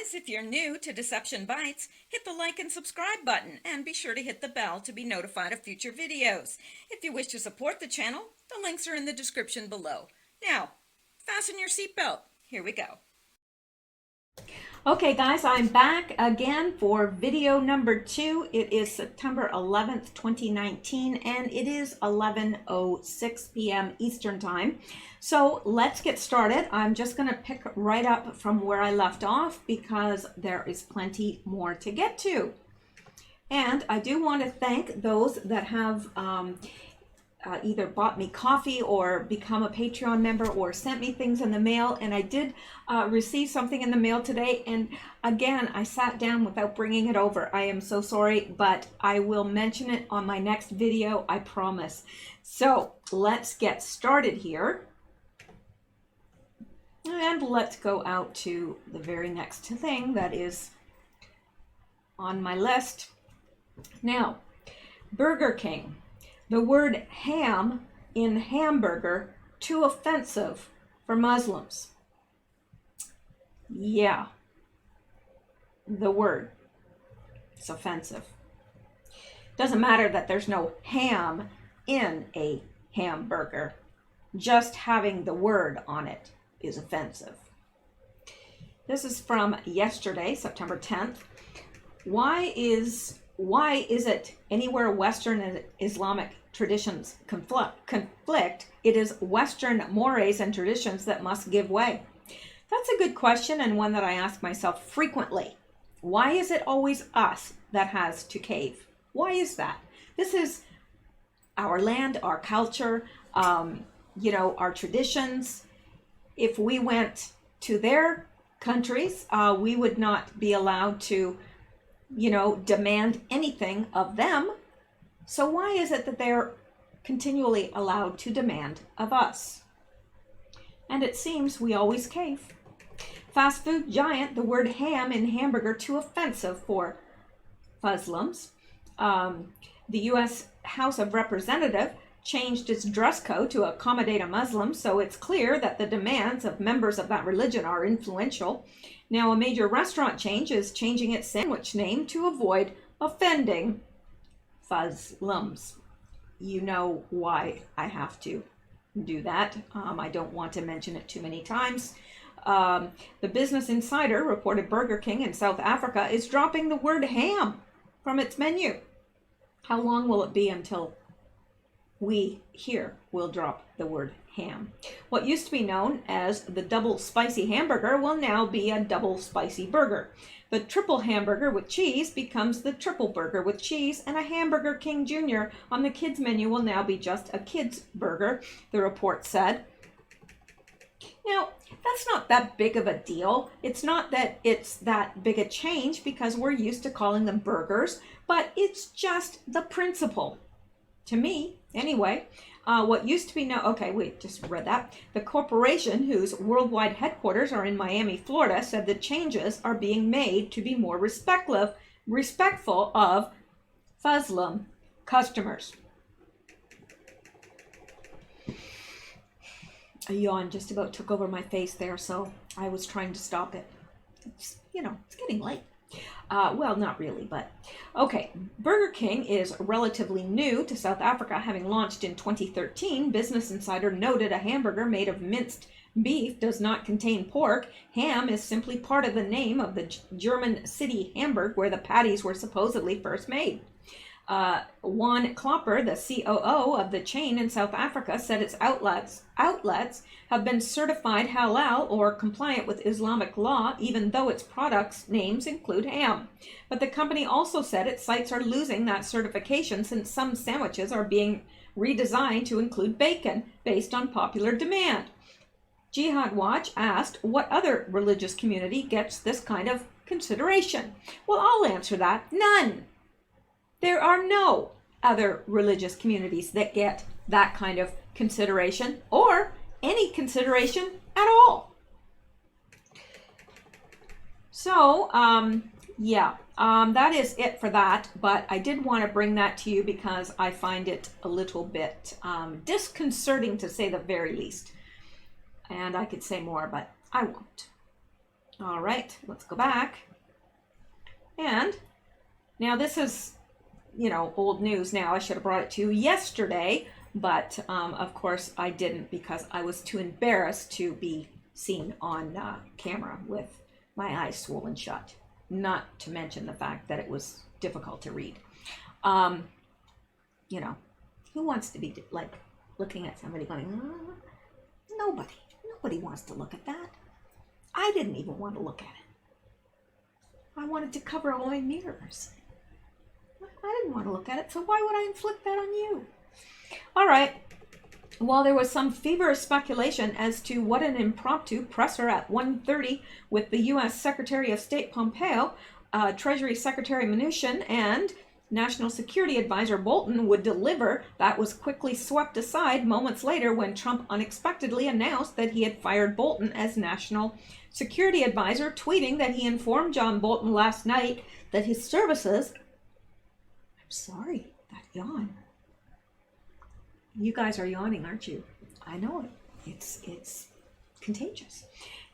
guys, if you're new to Deception Bytes, hit the like and subscribe button and be sure to hit the bell to be notified of future videos. If you wish to support the channel, the links are in the description below. Now, fasten your seatbelt. Here we go. Okay guys, I'm back again for video number 2. It is September 11th, 2019, and it is 11:06 p.m. Eastern Time. So let's get started. I'm just going to pick right up from where I left off because there is plenty more to get to. And I do want to thank those that have either bought me coffee or become a Patreon member or sent me things in the mail. And I did receive something in the mail today. And again, I sat down without bringing it over. I am so sorry, but I will mention it on my next video, I promise. So let's get started here. And let's go out to the very next thing that is on my list. Now, Burger King. The word ham in hamburger, too offensive for Muslims. Yeah, the word, it's offensive. Doesn't matter that there's no ham in a hamburger. Just having the word on it is offensive. This is from yesterday, September 10th. Why is it anywhere Western and Islamic traditions conflict, it is Western mores and traditions that must give way? That's a good question, and one that I ask myself frequently. Why is it always us that has to cave? Why is that? This is our land, our culture, our traditions. If we went to their countries, we would not be allowed to demand anything of them. So why is it that they're continually allowed to demand of us? And it seems we always cave. Fast food giant, the word ham in hamburger, too offensive for Muslims. The U.S. House of Representatives changed its dress code to accommodate a Muslim, so it's clear that the demands of members of that religion are influential. Now, a major restaurant chain is changing its sandwich name to avoid offending Muslims. You know why I have to do that. I don't want to mention it too many times. The Business Insider reported Burger King in South Africa is dropping the word ham from its menu. How long will it be until we here will drop the word ham? What used to be known as the double spicy hamburger will now be a double spicy burger. The triple hamburger with cheese becomes the triple burger with cheese, and a Hamburger King Jr. on the kids menu will now be just a kids burger, the report said. Now, that's not that big of a deal. It's not that it's that big a change because we're used to calling them burgers, but it's just the principle. To me, anyway. What used to be known, okay, we just read that. The corporation, whose worldwide headquarters are in Miami, Florida, said the changes are being made to be more respectful of Muslim customers. A yawn just about took over my face there, so I was trying to stop it. It's getting late. Well, not really, but okay. Burger King is relatively new to South Africa, having launched in 2013. Business Insider noted a hamburger made of minced beef does not contain pork. Ham is simply part of the name of the German city Hamburg, where the patties were supposedly first made. Juan Klopper, the COO of the chain in South Africa, said its outlets have been certified halal or compliant with Islamic law, even though its products' names include ham. But the company also said its sites are losing that certification since some sandwiches are being redesigned to include bacon based on popular demand. Jihad Watch asked what other religious community gets this kind of consideration. Well, I'll answer that. None. There are no other religious communities that get that kind of consideration or any consideration at all. So, that is it for that. But I did want to bring that to you because I find it a little bit disconcerting, to say the very least. And I could say more, but I won't. All right, let's go back. And now this is, old news now. I should have brought it to you yesterday, but of course I didn't because I was too embarrassed to be seen on camera with my eyes swollen shut. Not to mention the fact that it was difficult to read. Who wants to be like looking at somebody going, Nobody wants to look at that. I didn't even want to look at it. I wanted to cover all my mirrors. I didn't want to look at it, so why would I inflict that on you? All right. While there was some feverish speculation as to what an impromptu presser at 1:30 with the U.S. Secretary of State Pompeo, Treasury Secretary Mnuchin, and National Security Advisor Bolton would deliver, that was quickly swept aside moments later when Trump unexpectedly announced that he had fired Bolton as National Security Advisor, tweeting that he informed John Bolton last night that his services... I'm sorry, that yawn. You guys are yawning, aren't you? I know it. It's contagious.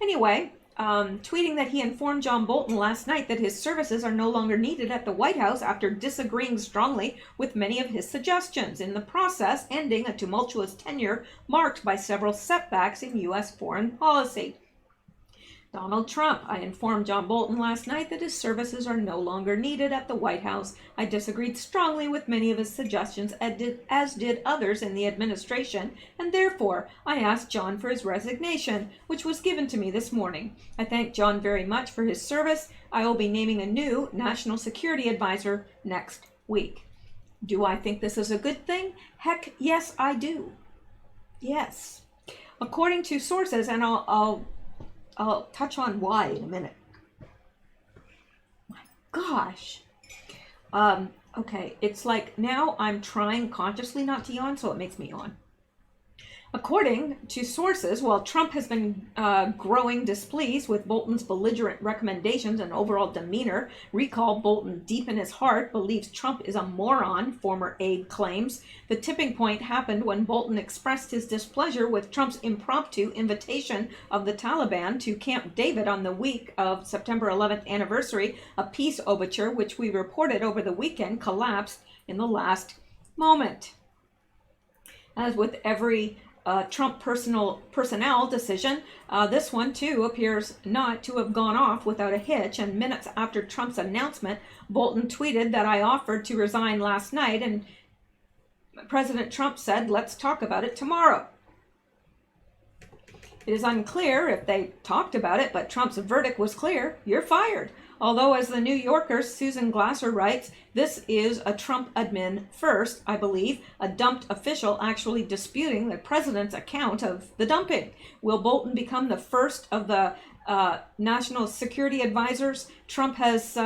Anyway, tweeting that he informed John Bolton last night that his services are no longer needed at the White House after disagreeing strongly with many of his suggestions, in the process ending a tumultuous tenure marked by several setbacks in U.S. foreign policy. Donald Trump: I informed John Bolton last night that his services are no longer needed at the White House. I disagreed strongly with many of his suggestions, as did others in the administration, and therefore I asked John for his resignation, which was given to me this morning. I thank John very much for his service. I will be naming a new National Security Advisor next week. Do I think this is a good thing? Heck, yes, I do. Yes. According to sources, and I'll touch on why in a minute. My gosh. Okay, it's like now I'm trying consciously not to yawn, so it makes me yawn. According to sources, while Trump has been growing displeased with Bolton's belligerent recommendations and overall demeanor, recall Bolton deep in his heart believes Trump is a moron, former aide claims. The tipping point happened when Bolton expressed his displeasure with Trump's impromptu invitation of the Taliban to Camp David on the week of September 11th anniversary. A peace overture, which we reported over the weekend, collapsed in the last moment. As with every Trump personnel decision, this one too appears not to have gone off without a hitch, and minutes after Trump's announcement, Bolton tweeted that I offered to resign last night, and President Trump said, let's talk about it tomorrow. It is unclear if they talked about it, but Trump's verdict was clear: you're fired. Although, as the New Yorker's Susan Glasser writes, this is a Trump admin first, I believe, a dumped official actually disputing the president's account of the dumping. Will Bolton become the first of the national security advisors Trump has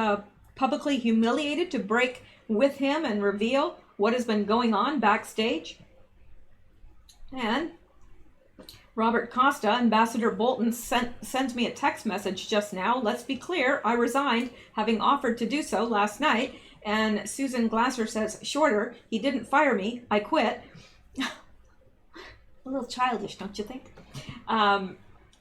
publicly humiliated to break with him and reveal what has been going on backstage? And Robert Costa, Ambassador Bolton, sends me a text message just now. Let's be clear, I resigned, having offered to do so last night. And Susan Glasser says, shorter, he didn't fire me, I quit. A little childish, don't you think?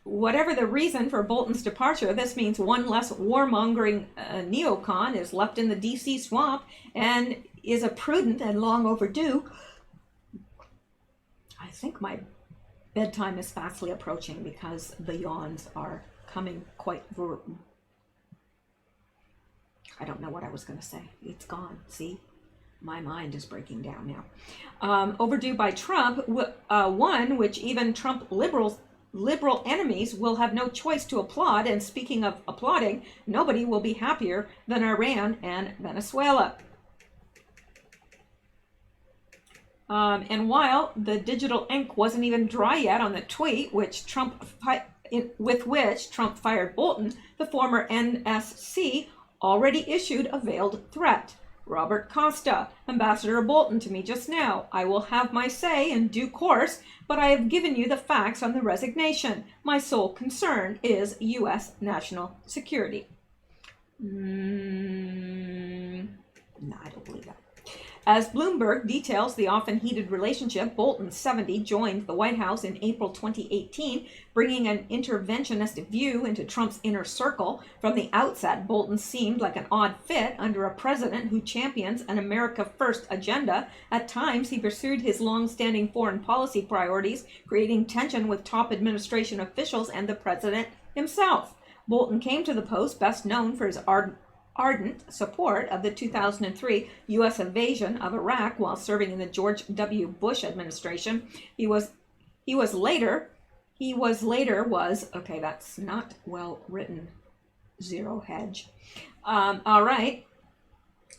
Whatever the reason for Bolton's departure, this means one less warmongering neocon is left in the D.C. swamp and is a prudent and long overdue. I think my bedtime is fastly approaching because the yawns are coming quite I don't know what I was going to say. It's gone. See? My mind is breaking down now. Overdue by Trump, one which even Trump liberal enemies will have no choice to applaud. And speaking of applauding, nobody will be happier than Iran and Venezuela. And while the digital ink wasn't even dry yet on the tweet with which Trump fired Bolton, the former NSC already issued a veiled threat. Robert Costa, Ambassador Bolton, to me just now. I will have my say in due course, but I have given you the facts on the resignation. My sole concern is U.S. national security. No, I don't believe that. As Bloomberg details the often heated relationship, Bolton, 70, joined the White House in April 2018, bringing an interventionist view into Trump's inner circle. From the outset, Bolton seemed like an odd fit under a president who champions an America First agenda. At times, he pursued his long-standing foreign policy priorities, creating tension with top administration officials and the president himself. Bolton came to the post best known for his ardent support of the 2003 U.S. invasion of Iraq while serving in the George W. Bush administration. Okay, that's not well written. Zero hedge. All right.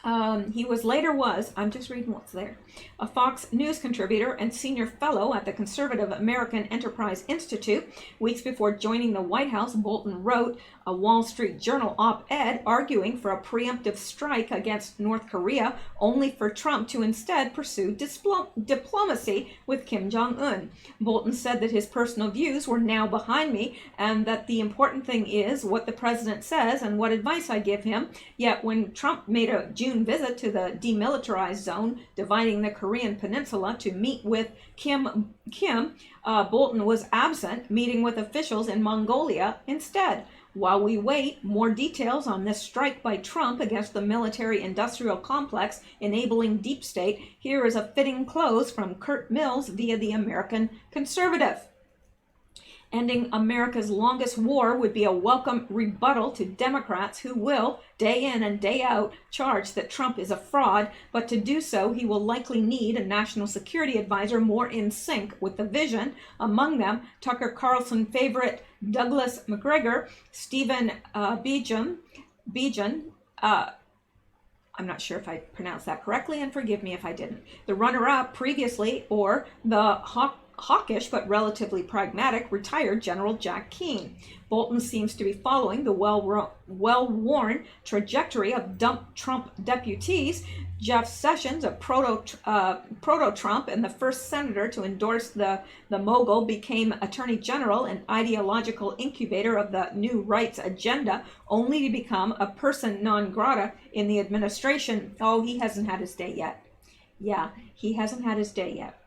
I'm just reading what's there, a Fox News contributor and senior fellow at the Conservative American Enterprise Institute. Weeks before joining the White House, Bolton wrote a Wall Street Journal op-ed arguing for a preemptive strike against North Korea, only for Trump to instead pursue diplomacy with Kim Jong-un. Bolton said that his personal views were now behind me and that the important thing is what the president says and what advice I give him. Yet when Trump made a June visit to the demilitarized zone dividing the Korean peninsula to meet with Kim, Bolton was absent, meeting with officials in Mongolia instead. While we wait, more details on this strike by Trump against the military-industrial complex enabling deep state. Here is a fitting close from Kurt Mills via the American Conservative. Ending America's longest war would be a welcome rebuttal to Democrats who will, day in and day out, charge that Trump is a fraud, but to do so, he will likely need a national security advisor more in sync with the vision. Among them, Tucker Carlson favorite Douglas McGregor, Stephen Bejan, I'm not sure if I pronounced that correctly, and forgive me if I didn't. The runner-up previously, or the hawkish but relatively pragmatic retired General Jack Keane. Bolton seems to be following the well-worn trajectory of dump Trump deputies. Jeff Sessions, a proto-Trump and the first senator to endorse the mogul, became Attorney General and ideological incubator of the new rights agenda, only to become a person non grata in the administration. Oh, he hasn't had his day yet. Yeah, he hasn't had his day yet.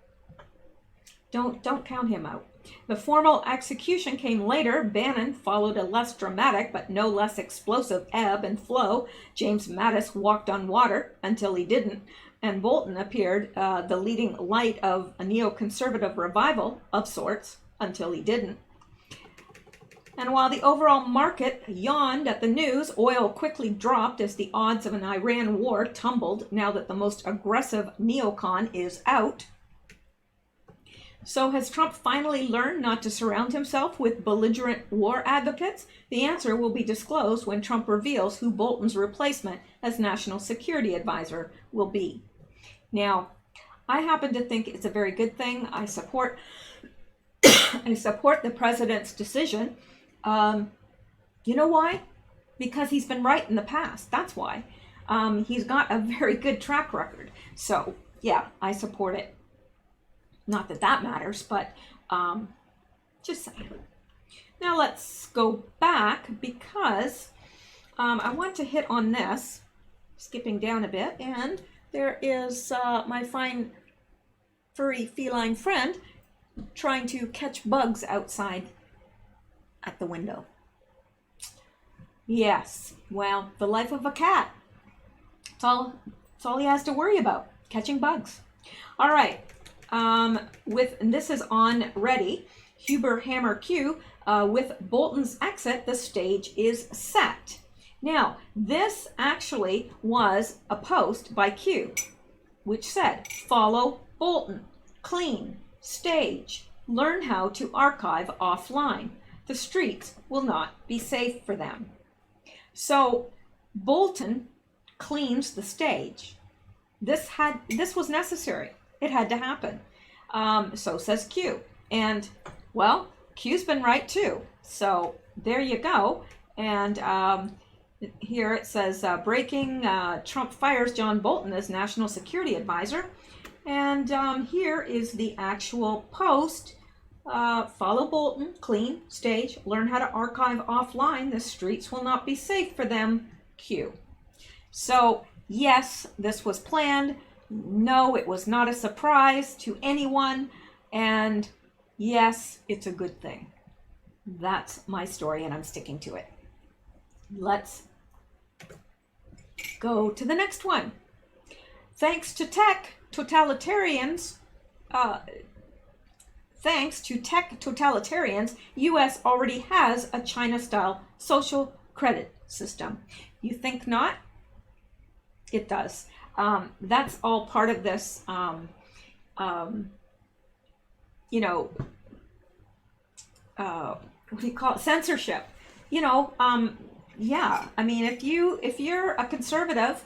Don't count him out. The formal execution came later. Bannon followed a less dramatic but no less explosive ebb and flow. James Mattis walked on water until he didn't, and Bolton appeared the leading light of a neoconservative revival of sorts until he didn't. And while the overall market yawned at the news, oil quickly dropped as the odds of an Iran war tumbled now that the most aggressive neocon is out. So has Trump finally learned not to surround himself with belligerent war advocates? The answer will be disclosed when Trump reveals who Bolton's replacement as National Security Advisor will be. Now, I happen to think it's a very good thing. I support the president's decision. You know why? Because he's been right in the past. That's why. He's got a very good track record. So, yeah, I support it. Not that that matters, but just saying. Now let's go back because I want to hit on this, skipping down a bit, and there is my fine furry feline friend trying to catch bugs outside at the window. Yes, well, the life of a cat. It's all he has to worry about, catching bugs. All right. And this is on Ready, Huber Hammer Q, with Bolton's exit, the stage is set. Now, this actually was a post by Q, which said, follow Bolton, clean, stage, learn how to archive offline. The streets will not be safe for them. So Bolton cleans the stage. This was necessary. It had to happen. So says Q. And, well, Q's been right too. So there you go. And here it says, breaking, Trump fires John Bolton as National Security Advisor. And here is the actual post. Follow Bolton, clean, stage, learn how to archive offline. The streets will not be safe for them. Q. So, yes, this was planned. No, it was not a surprise to anyone. And yes, it's a good thing. That's my story, and I'm sticking to it. Let's go to the next one. Thanks to tech totalitarians, U.S. already has a China-style social credit system. You think not? It does. That's all part of this, what do you call it? Censorship. Yeah. I mean, if you're a conservative,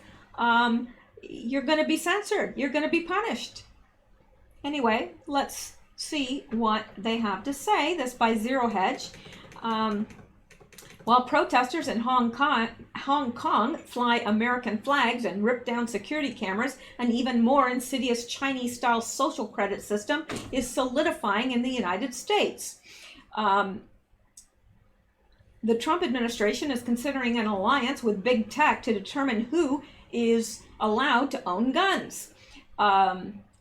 you're going to be censored. You're going to be punished. Anyway, let's see what they have to say. This by Zero Hedge. While protesters in Hong Kong fly American flags and rip down security cameras, an even more insidious Chinese-style social credit system is solidifying in the United States. The Trump administration is considering an alliance with big tech to determine who is allowed to own guns.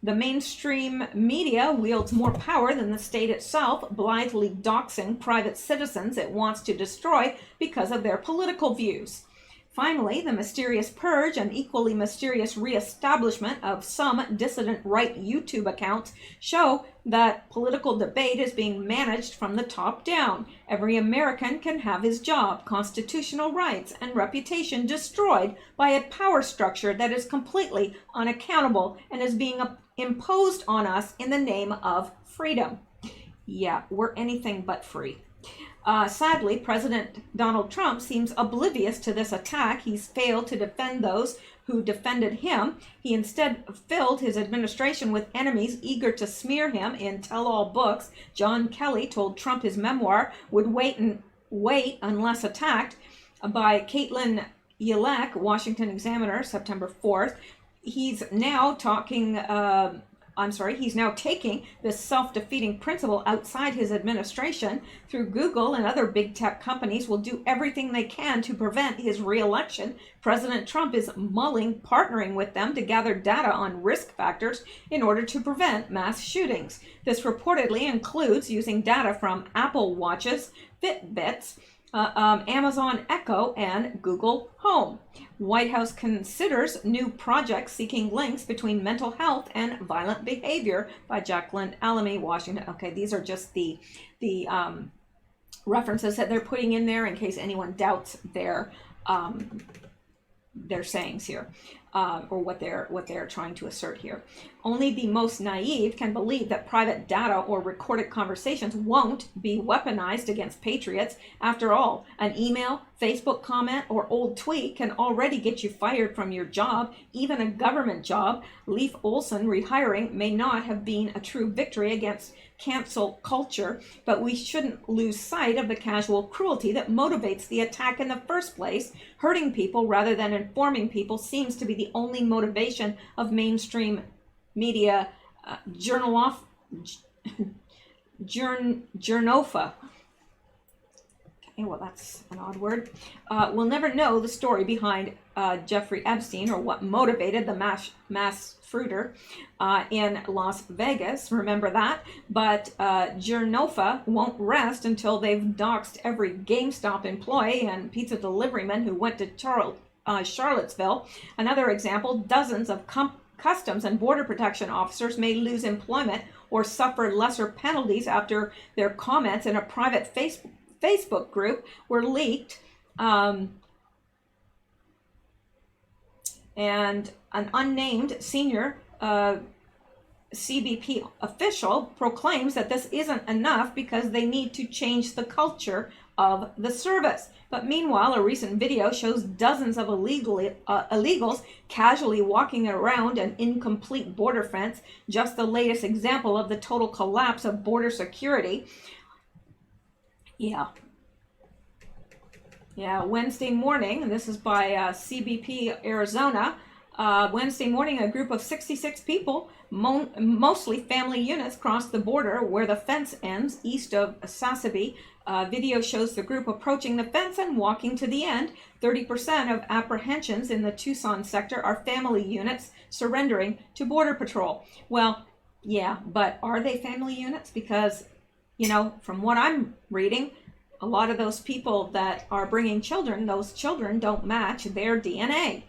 The mainstream media wields more power than the state itself, blithely doxing private citizens it wants to destroy because of their political views. Finally, the mysterious purge and equally mysterious reestablishment of some dissident right YouTube accounts show that political debate is being managed from the top down. Every American can have his job, constitutional rights, and reputation destroyed by a power structure that is completely unaccountable and is being imposed on us in the name of freedom. Yeah, we're anything but free. Sadly, President Donald Trump seems oblivious to this attack. He's failed to defend those who defended him. He instead filled his administration with enemies eager to smear him in tell-all books. John Kelly told Trump his memoir would wait unless attacked. By Caitlin Yelek, Washington Examiner, September 4th. He's now taking this self-defeating principle outside his administration. Through Google and other big tech companies will do everything they can to prevent his re-election. President Trump is mulling partnering with them to gather data on risk factors in order to prevent mass shootings. This reportedly includes using data from Apple Watches, Fitbits, Amazon Echo, and Google Home. White House considers new projects seeking links between mental health and violent behavior by Jacqueline Alamy, Washington. Okay, these are just the references that they're putting in there in case anyone doubts their sayings here, or what they're trying to assert here. Only the most naive can believe that private data or recorded conversations won't be weaponized against patriots. After all, an email, Facebook comment, or old tweet can already get you fired from your job, even a government job. Leif Olson rehiring may not have been a true victory against cancel culture, but we shouldn't lose sight of the casual cruelty that motivates the attack in the first place. Hurting people rather than informing people seems to be the only motivation of mainstream media. Journofa. Okay, well, that's an odd word. We'll never know the story behind Jeffrey Epstein or what motivated the mass fruiter in Las Vegas. Remember that. But Journofa won't rest until they've doxed every GameStop employee and pizza deliveryman who went to Charlottesville. Another example, dozens of Customs and Border Protection officers may lose employment or suffer lesser penalties after their comments in a private Facebook group were leaked. And an unnamed senior CBP official proclaims that this isn't enough because they need to change the culture of the service. But meanwhile, a recent video shows dozens of illegals casually walking around an incomplete border fence, just the latest example of the total collapse of border security. Yeah, Wednesday morning, and this is by CBP Arizona. Wednesday morning, a group of 66 people, mostly family units, crossed the border where the fence ends east of Sasabe Video shows the group approaching the fence and walking to the end. 30% of apprehensions in the Tucson sector are family units surrendering to Border Patrol. Well, yeah, but are they family units? Because, you know, from what I'm reading, a lot of those people that are bringing children, those children don't match their DNA.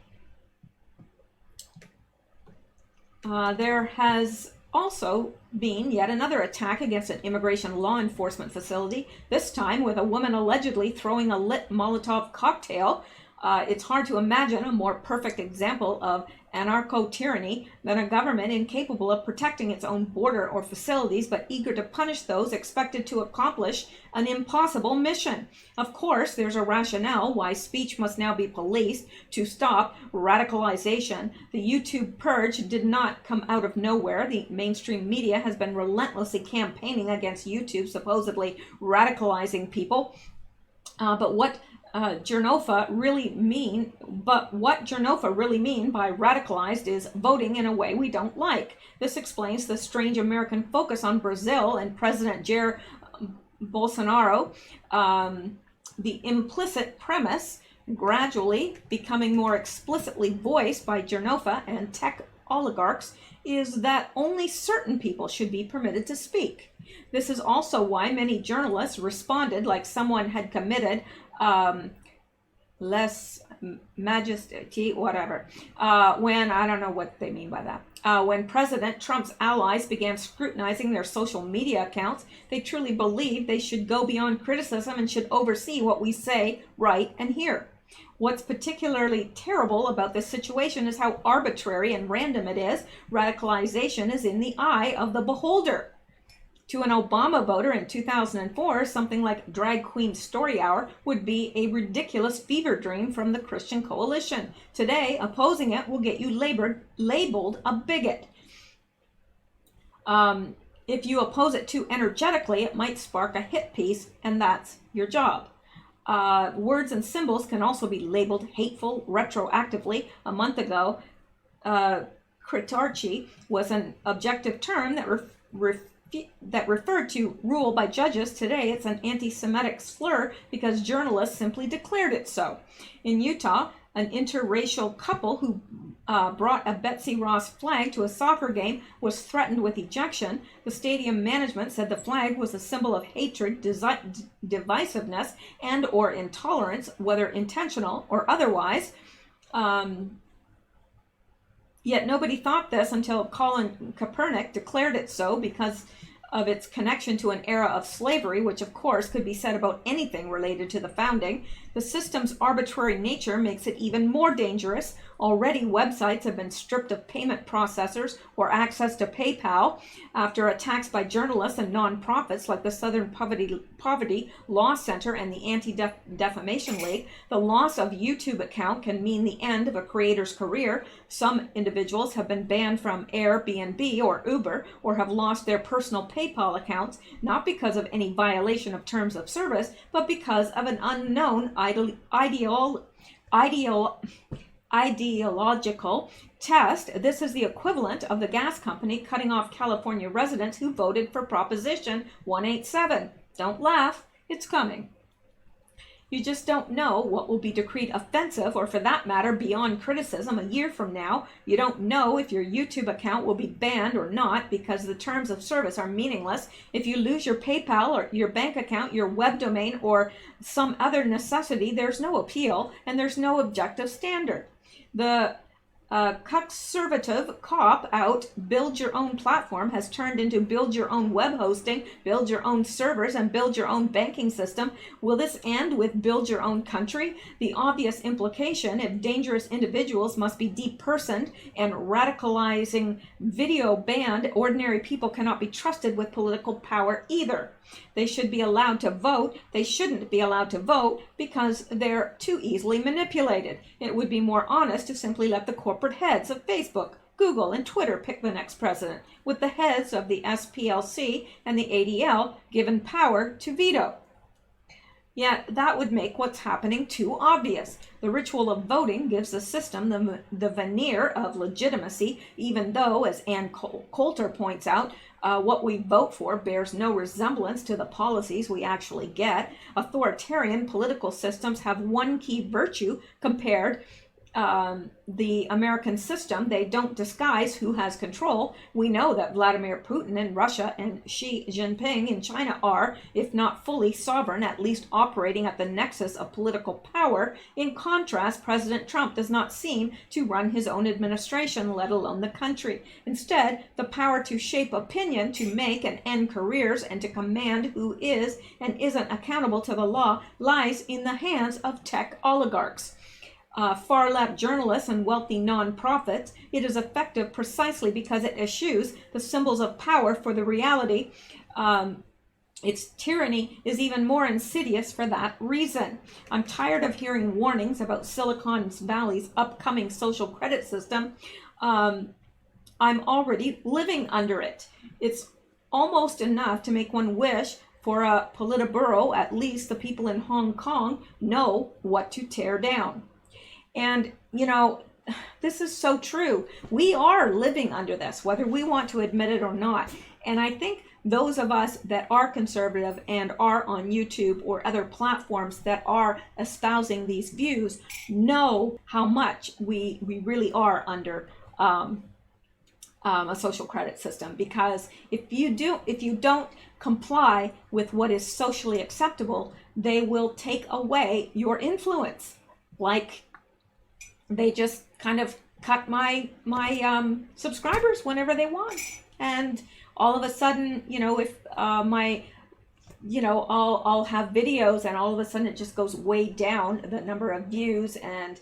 There has also been yet another attack against an immigration law enforcement facility, this time with a woman allegedly throwing a lit Molotov cocktail. It's hard to imagine a more perfect example of anarcho-tyranny than a government incapable of protecting its own border or facilities, but eager to punish those expected to accomplish an impossible mission. Of course, there's a rationale why speech must now be policed to stop radicalization. The YouTube purge did not come out of nowhere. The mainstream media has been relentlessly campaigning against YouTube, supposedly radicalizing people. But what Jernova really mean by radicalized is voting in a way we don't like. This explains the strange American focus on Brazil and President Jair Bolsonaro. The implicit premise gradually becoming more explicitly voiced by Jernova and tech oligarchs is that only certain people should be permitted to speak. This is also why many journalists responded like someone had committed less majesty, whatever, when, I don't know what they mean by that. When President Trump's allies began scrutinizing their social media accounts, they truly believed they should go beyond criticism and should oversee what we say, write, and hear. What's particularly terrible about this situation is how arbitrary and random it is. Radicalization is in the eye of the beholder. To an Obama voter in 2004, something like Drag Queen Story Hour would be a ridiculous fever dream from the Christian coalition. Today, opposing it will get you labeled a bigot. If you oppose it too energetically, it might spark a hit piece, and that's your job. Words and symbols can also be labeled hateful retroactively. A month ago, kritarchy was an objective term that referred to rule by judges. Today, it's an anti-Semitic slur because journalists simply declared it so. In Utah, an interracial couple who brought a Betsy Ross flag to a soccer game was threatened with ejection. The stadium management said the flag was a symbol of hatred, divisiveness, and or intolerance, whether intentional or otherwise. Yet nobody thought this until Colin Kaepernick declared it so because of its connection to an era of slavery, which of course could be said about anything related to the founding. The system's arbitrary nature makes it even more dangerous. Already, websites have been stripped of payment processors or access to PayPal after attacks by journalists and nonprofits like the Southern Poverty Law Center and the Anti-Defamation League. The loss of YouTube account can mean the end of a creator's career. Some individuals have been banned from Airbnb or Uber or have lost their personal PayPal accounts, not because of any violation of terms of service, but because of an unknown ideological test. This is the equivalent of the gas company cutting off California residents who voted for Proposition 187. Don't laugh, it's coming. You just don't know what will be decreed offensive or, for that matter, beyond criticism a year from now. You don't know if your YouTube account will be banned or not because the terms of service are meaningless. If you lose your PayPal or your bank account, your web domain, or some other necessity, there's no appeal and there's no objective standard. The conservative cop-out build your own platform has turned into build your own web hosting, build your own servers, and build your own banking system. Will this end with build your own country? The obvious implication, if dangerous individuals must be depersoned and radicalizing video banned, ordinary people cannot be trusted with political power either. They should be allowed to vote. They shouldn't be allowed to vote because they're too easily manipulated. It would be more honest to simply let the corporate heads of Facebook, Google, and Twitter pick the next president, with the heads of the SPLC and the ADL given power to veto. Yet that would make what's happening too obvious. The ritual of voting gives the system the veneer of legitimacy, even though, as Ann Coulter points out, what we vote for bears no resemblance to the policies we actually get. Authoritarian political systems have one key virtue compared the American system. They don't disguise who has control. We know that Vladimir Putin in Russia and Xi Jinping in China are, if not fully sovereign, at least operating at the nexus of political power. In contrast, President Trump does not seem to run his own administration, let alone the country. Instead, the power to shape opinion, to make and end careers, and to command who is and isn't accountable to the law lies in the hands of tech oligarchs. Far-left journalists and wealthy nonprofits. It is effective precisely because it eschews the symbols of power for the reality. Its tyranny is even more insidious for that reason. I'm tired of hearing warnings about Silicon Valley's upcoming social credit system. I'm already living under it. It's almost enough to make one wish for a Politburo. At least the people in Hong Kong know what to tear down. And, you know, this is so true. We are living under this, whether we want to admit it or not. And I think those of us that are conservative and are on YouTube or other platforms that are espousing these views know how much we really are under a social credit system. Because if you don't comply with what is socially acceptable, they will take away your influence. Like, they just kind of cut my subscribers whenever they want, and all of a sudden, you know, if I'll have videos, and all of a sudden it just goes way down the number of views and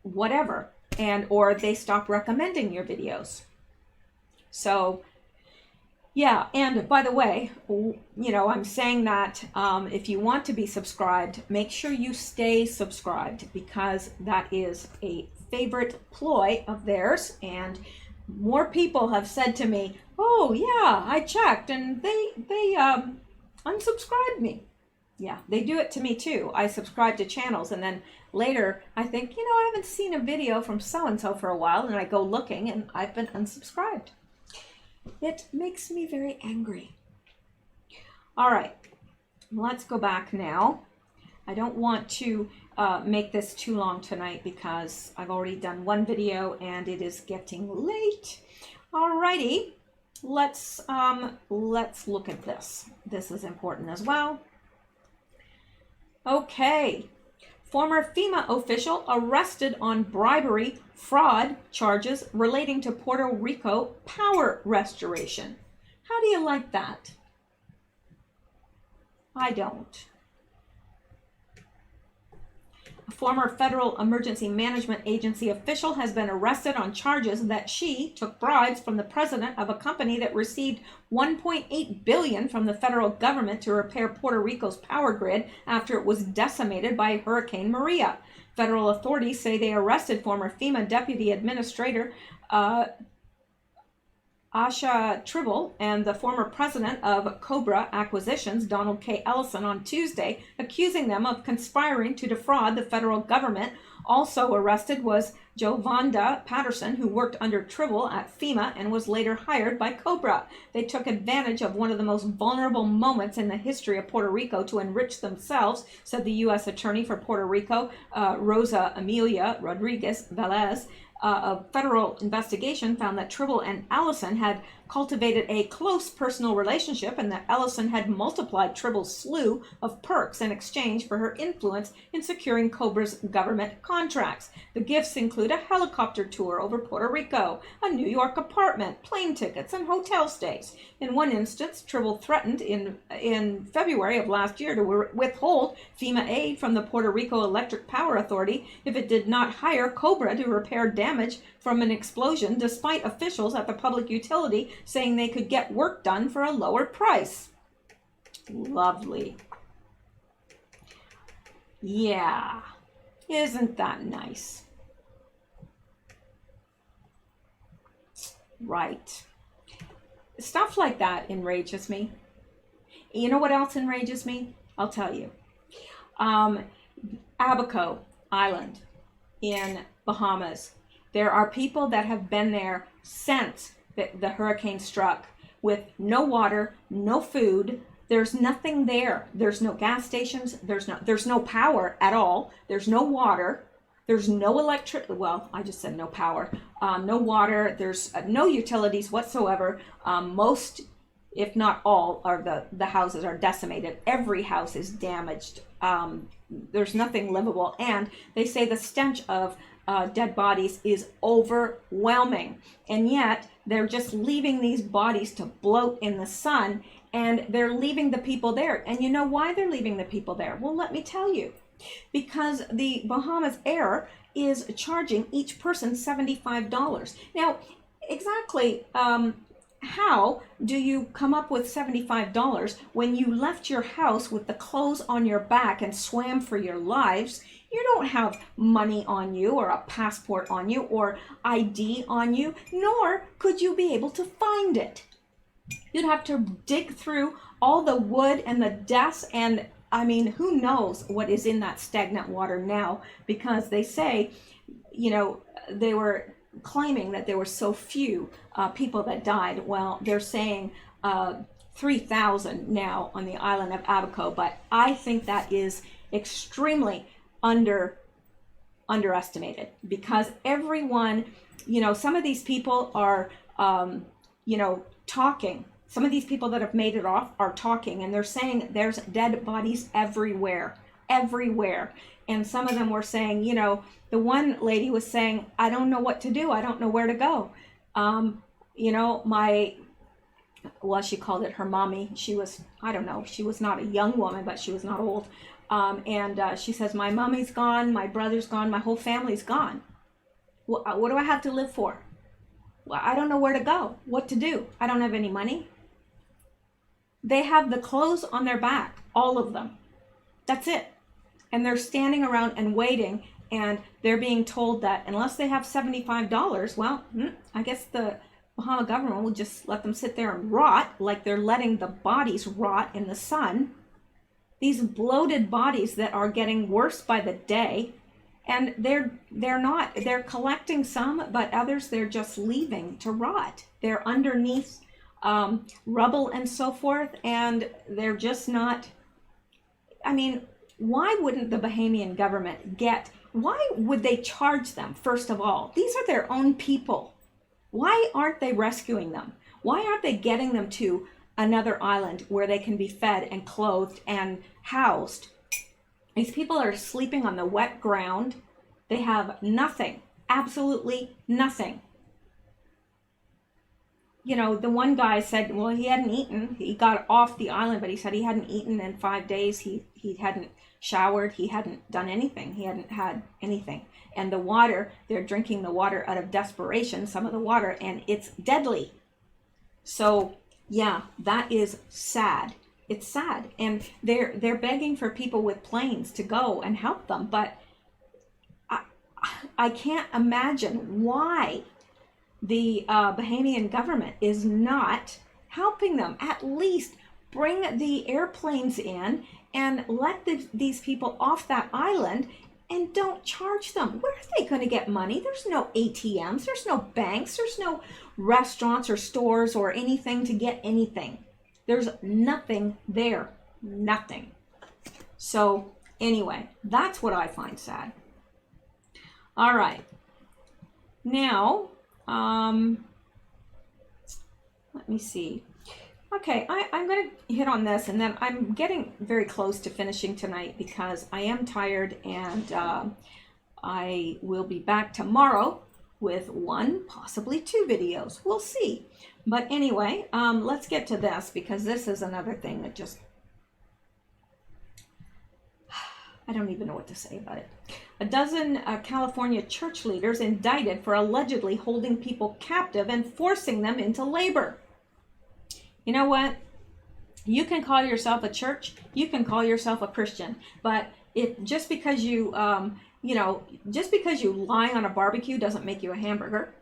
whatever, or they stop recommending your videos. So yeah, and by the way, you know, I'm saying that if you want to be subscribed, make sure you stay subscribed, because that is a favorite ploy of theirs. And more people have said to me, oh yeah, I checked and they unsubscribed me. Yeah, they do it to me too. I subscribe to channels, and then later I think, you know, I haven't seen a video from so-and-so for a while, and I go looking and I've been unsubscribed. It makes me very angry. All right, let's go back now. I don't want to make this too long tonight because I've already done one video and it is getting late. All righty, let's look at this. This is important as well. Okay. Former FEMA official arrested on bribery fraud charges relating to Puerto Rico power restoration. How do you like that? I don't. A former Federal Emergency Management Agency official has been arrested on charges that she took bribes from the president of a company that received $1.8 billion from the federal government to repair Puerto Rico's power grid after it was decimated by Hurricane Maria. Federal authorities say they arrested former FEMA Deputy Administrator Asha Tribble and the former president of Cobra Acquisitions, Donald K. Ellison, on Tuesday, accusing them of conspiring to defraud the federal government. Also arrested was Jovanda Patterson, who worked under Tribble at FEMA and was later hired by Cobra. They took advantage of one of the most vulnerable moments in the history of Puerto Rico to enrich themselves, said the U.S. Attorney for Puerto Rico, Rosa Amelia Rodriguez Velez. A federal investigation found that Tribble and Ellison had cultivated a close personal relationship, and that Ellison had multiplied Tribble's slew of perks in exchange for her influence in securing Cobra's government contracts. The gifts include a helicopter tour over Puerto Rico, a New York apartment, plane tickets, and hotel stays. In one instance, Tribble threatened in February of last year to withhold FEMA aid from the Puerto Rico Electric Power Authority if it did not hire Cobra to repair damage from an explosion, despite officials at the public utility saying they could get work done for a lower price. Lovely. Yeah, isn't that nice? Right. Stuff like that enrages me. You know what else enrages me? I'll tell you. Abaco Island in Bahamas. There are people that have been there since the hurricane struck with no water, no food. There's nothing there. There's no gas stations. There's no power at all. There's no water. There's no electric. Well, I just said no power. No water. There's no utilities whatsoever. Most, if not all, of the houses are decimated. Every house is damaged. There's nothing livable, and they say the stench of dead bodies is overwhelming, and yet they're just leaving these bodies to bloat in the sun, and they're leaving the people there. And you know why they're leaving the people there? Well, let me tell you. Because the Bahamas Air is charging each person $75. Now, exactly how do you come up with $75 when you left your house with the clothes on your back and swam for your lives? You don't have money on you or a passport on you or ID on you, nor could you be able to find it. You'd have to dig through all the wood and the dust, and I mean, who knows what is in that stagnant water now, because they say, you know, they were claiming that there were so few people that died. Well, they're saying 3,000 now on the island of Abaco, but I think that is extremely underestimated, because everyone, you know, some of these people are, you know, talking. Some of these people that have made it off are talking, and they're saying there's dead bodies everywhere. And some of them were saying, you know, the one lady was saying, I don't know what to do. I don't know where to go. You know, well, she called it her mommy. She was, I don't know, she was not a young woman, but she was not old. And she says, my mommy's gone, my brother's gone, my whole family's gone. What do I have to live for? Well, I don't know where to go, what to do. I don't have any money. They have the clothes on their back, all of them. That's it. And they're standing around and waiting, and they're being told that unless they have $75, well, I guess the Bahama government will just let them sit there and rot, like they're letting the bodies rot in the sun. These bloated bodies that are getting worse by the day, and they're collecting some, but others they're just leaving to rot. They're underneath rubble and so forth, and they're just not, I mean, why wouldn't the Bahamian government why would they charge them, first of all? These are their own people. Why aren't they rescuing them? Why aren't they getting them to another island where they can be fed and clothed and housed? These people are sleeping on the wet ground. They have nothing, absolutely nothing. You know, the one guy said, well, he hadn't eaten. He got off the island, but he said he hadn't eaten in 5 days. He hadn't showered. He hadn't done anything. He hadn't had anything. And the water, they're drinking the water out of desperation, some of the water, and it's deadly. So, yeah, that is sad. It's sad. And they're begging for people with planes to go and help them, but I can't imagine why the Bahamian government is not helping them. At least bring the airplanes in and let these people off that island, and don't charge them. Where are they going to get money? There's no ATMs, there's no banks, there's no restaurants or stores or anything to get anything. There's nothing there, nothing. So anyway, that's what I find sad. All right, now, let me see. Okay, I'm going to hit on this, and then I'm getting very close to finishing tonight because I am tired, and I will be back tomorrow with 1, possibly 2 videos. We'll see. But anyway, let's get to this, because this is another thing that just, I don't even know what to say about it. A dozen California church leaders indicted for allegedly holding people captive and forcing them into labor. You know what? You can call yourself a church, you can call yourself a Christian, but just because you, just because you lie on a barbecue doesn't make you a hamburger.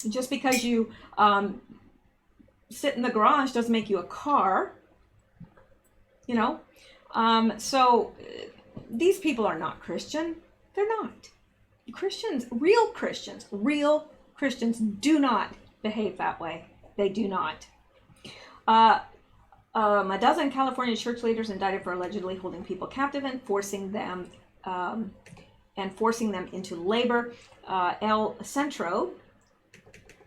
Just because you sit in the garage doesn't make you a car. You know, so these people are not Christian. They're not. Real Christians do not behave that way. They do not. A dozen California church leaders indicted for allegedly holding people captive and forcing them into labor. El Centro,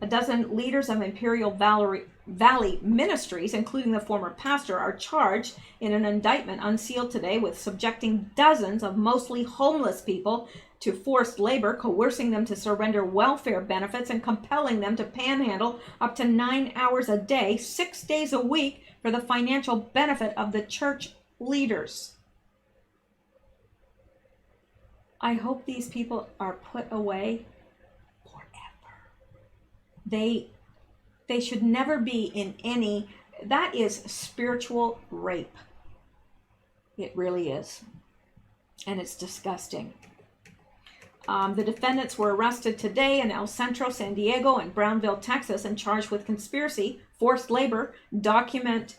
a dozen leaders of Imperial Valley Ministries, including the former pastor, are charged in an indictment unsealed today with subjecting dozens of mostly homeless people to forced labor, coercing them to surrender welfare benefits, and compelling them to panhandle up to 9 hours a day, 6 days a week, for the financial benefit of the church leaders. I hope these people are put away forever. They should never be in any. That is spiritual rape. It really is. And it's disgusting. The defendants were arrested today in El Centro, San Diego, and Brownville, Texas, and charged with conspiracy, forced labor, document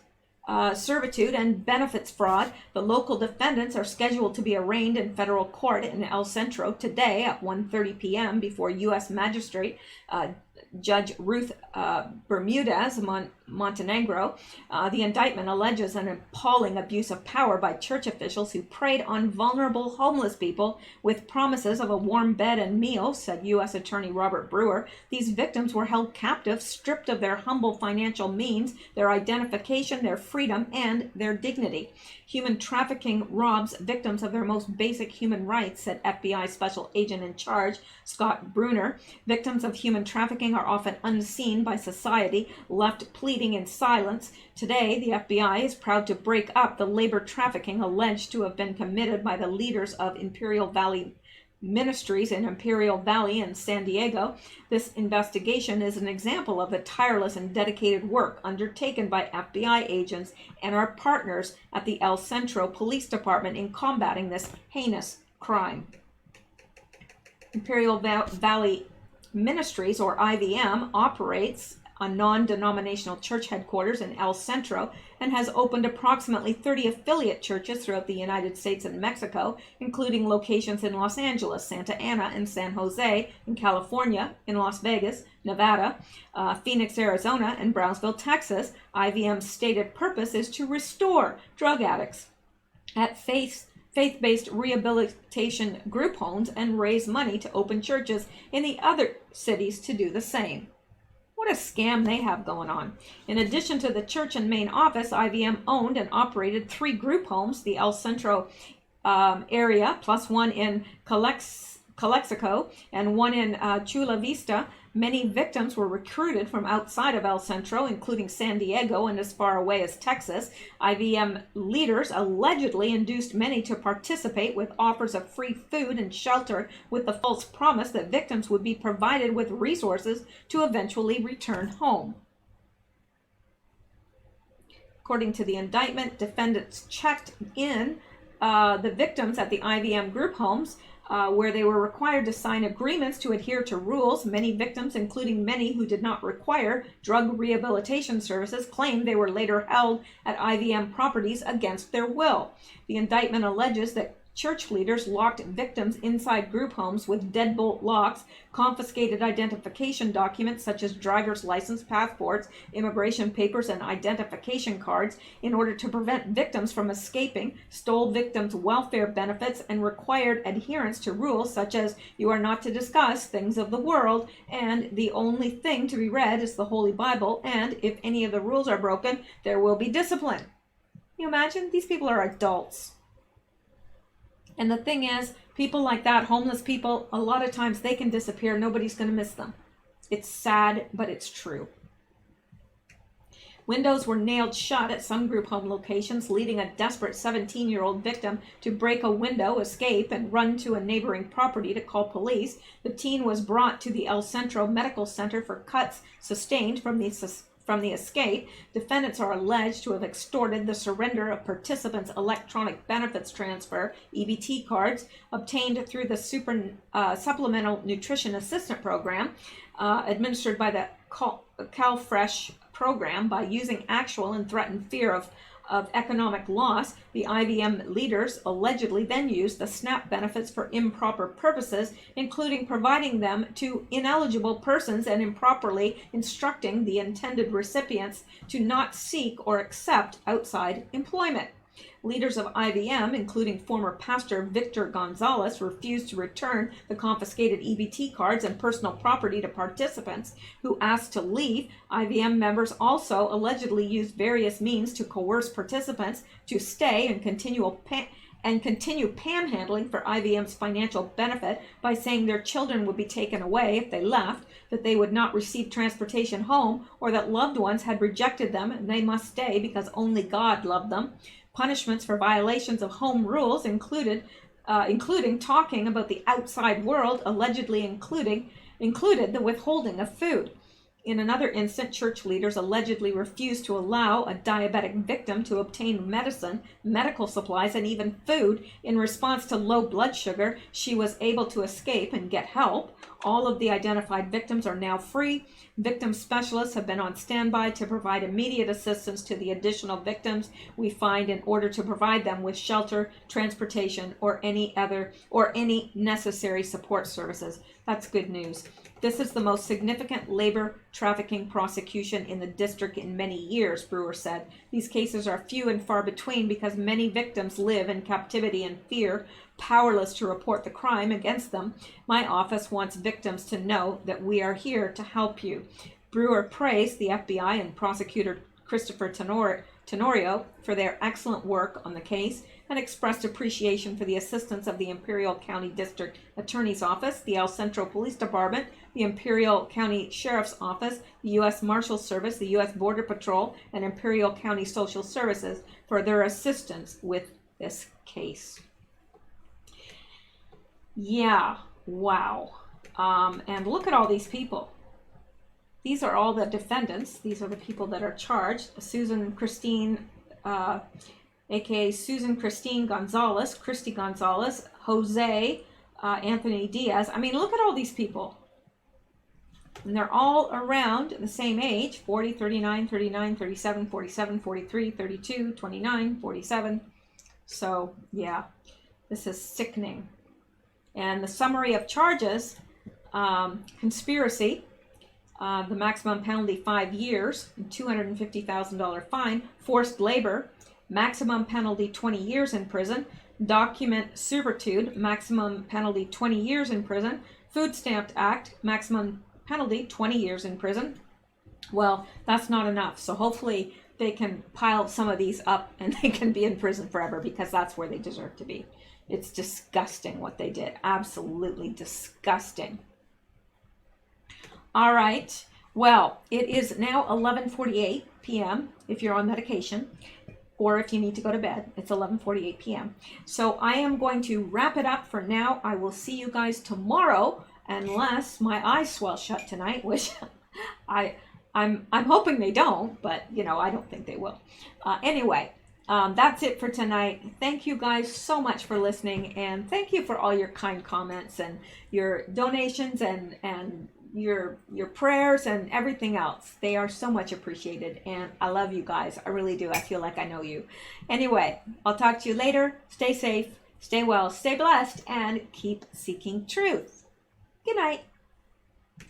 servitude, and benefits fraud. The local defendants are scheduled to be arraigned in federal court in El Centro today at 1:30 p.m. before U.S. Magistrate Judge Ruth Bermudez, Montenegro. The indictment alleges an appalling abuse of power by church officials who preyed on vulnerable homeless people with promises of a warm bed and meals, said U.S. Attorney Robert Brewer. These victims were held captive, stripped of their humble financial means, their identification, their freedom, and their dignity. Human trafficking robs victims of their most basic human rights, said FBI Special Agent in Charge Scott Bruner. Victims of human trafficking are often unseen by society, left pleading in silence. Today, the FBI is proud to break up the labor trafficking alleged to have been committed by the leaders of Imperial Valley Ministries in Imperial Valley and San Diego. This investigation is an example of the tireless and dedicated work undertaken by FBI agents and our partners at the El Centro Police Department in combating this heinous crime. Imperial Valley Ministries, or IVM, operates a non-denominational church headquarters in El Centro and has opened approximately 30 affiliate churches throughout the United States and Mexico, including locations in Los Angeles, Santa Ana, and San Jose, in California, in Las Vegas, Nevada, Phoenix, Arizona, and Brownsville, Texas. IVM's stated purpose is to restore drug addicts at faith-based rehabilitation group homes and raise money to open churches in the other cities to do the same. What a scam they have going on. In addition to the church and main office, IVM owned and operated 3 group homes, the El Centro area, plus one in Calexico and one in Chula Vista. Many victims were recruited from outside of El Centro, including San Diego and as far away as Texas. IVM leaders allegedly induced many to participate with offers of free food and shelter, with the false promise that victims would be provided with resources to eventually return home. According to the indictment, defendants checked in the victims at the IVM group homes, where they were required to sign agreements to adhere to rules. Many victims, including many who did not require drug rehabilitation services, claimed they were later held at IVM properties against their will. The indictment alleges that church leaders locked victims inside group homes with deadbolt locks, confiscated identification documents such as driver's license, passports, immigration papers, and identification cards in order to prevent victims from escaping, stole victims' welfare benefits, and required adherence to rules such as you are not to discuss things of the world, and the only thing to be read is the Holy Bible, and if any of the rules are broken, there will be discipline. Can you imagine? These people are adults. And the thing is, people like that, homeless people, a lot of times they can disappear. Nobody's going to miss them. It's sad, but it's true. Windows were nailed shut at some group home locations, leading a desperate 17-year-old victim to break a window, escape, and run to a neighboring property to call police. The teen was brought to the El Centro Medical Center for cuts sustained from the escape. Defendants are alleged to have extorted the surrender of participants' electronic benefits transfer, EBT cards, obtained through the Supplemental Nutrition Assistant Program, administered by the CalFresh program, by using actual and threatened fear of of economic loss, the IVM leaders allegedly then used the SNAP benefits for improper purposes, including providing them to ineligible persons and improperly instructing the intended recipients to not seek or accept outside employment. Leaders of IVM, including former pastor Victor Gonzalez, refused to return the confiscated EBT cards and personal property to participants who asked to leave. IVM members also allegedly used various means to coerce participants to stay and continue panhandling for IVM's financial benefit by saying their children would be taken away if they left, that they would not receive transportation home, or that loved ones had rejected them and they must stay because only God loved them. Punishments for violations of home rules including talking about the outside world, allegedly included the withholding of food. In another instance, church leaders allegedly refused to allow a diabetic victim to obtain medicine, medical supplies, and even food. In response to low blood sugar, she was able to escape and get help. All of the identified victims are now free. Victim specialists have been on standby to provide immediate assistance to the additional victims we find in order to provide them with shelter, transportation, or any necessary support services. That's good news. This is the most significant labor trafficking prosecution in the district in many years, Brewer said. These cases are few and far between because many victims live in captivity and fear, powerless to report the crime against them. My office wants victims to know that we are here to help you. Brewer praised the FBI and prosecutor Christopher Tenorio for their excellent work on the case and expressed appreciation for the assistance of the Imperial County District Attorney's Office, the El Centro Police Department, the Imperial County Sheriff's Office, the U.S. Marshal Service, the U.S. Border Patrol, and Imperial County Social Services for their assistance with this case. Yeah, wow. And look at all these people. These are all the defendants. These are the people that are charged. Susan Christine, aka Susan Christine Gonzalez, Christy Gonzalez, Jose Anthony Diaz. I mean, look at all these people. And they're all around the same age, 40, 39, 39, 37, 47, 43, 32, 29, 47. So, yeah, this is sickening. And the summary of charges, conspiracy, the maximum penalty 5 years, $250,000 fine, forced labor, maximum penalty 20 years in prison, document servitude, maximum penalty 20 years in prison, Food Stamp Act, maximum penalty 20 years in prison. Well, that's not enough. So hopefully they can pile some of these up and they can be in prison forever, because that's where they deserve to be. It's disgusting what they did. Absolutely disgusting. All right. Well, it is now 11:48 p.m. if you're on medication, or if you need to go to bed. It's 11:48 p.m. So I am going to wrap it up for now. I will see you guys tomorrow, unless my eyes swell shut tonight, which I'm hoping they don't, but you know, I don't think they will. Anyway, that's it for tonight. Thank you guys so much for listening, and thank you for all your kind comments and your donations and your prayers and everything else. They are so much appreciated, and I love you guys. I really do. I feel like I know you. Anyway, I'll talk to you later. Stay safe, stay well, stay blessed, and keep seeking truth. Good night.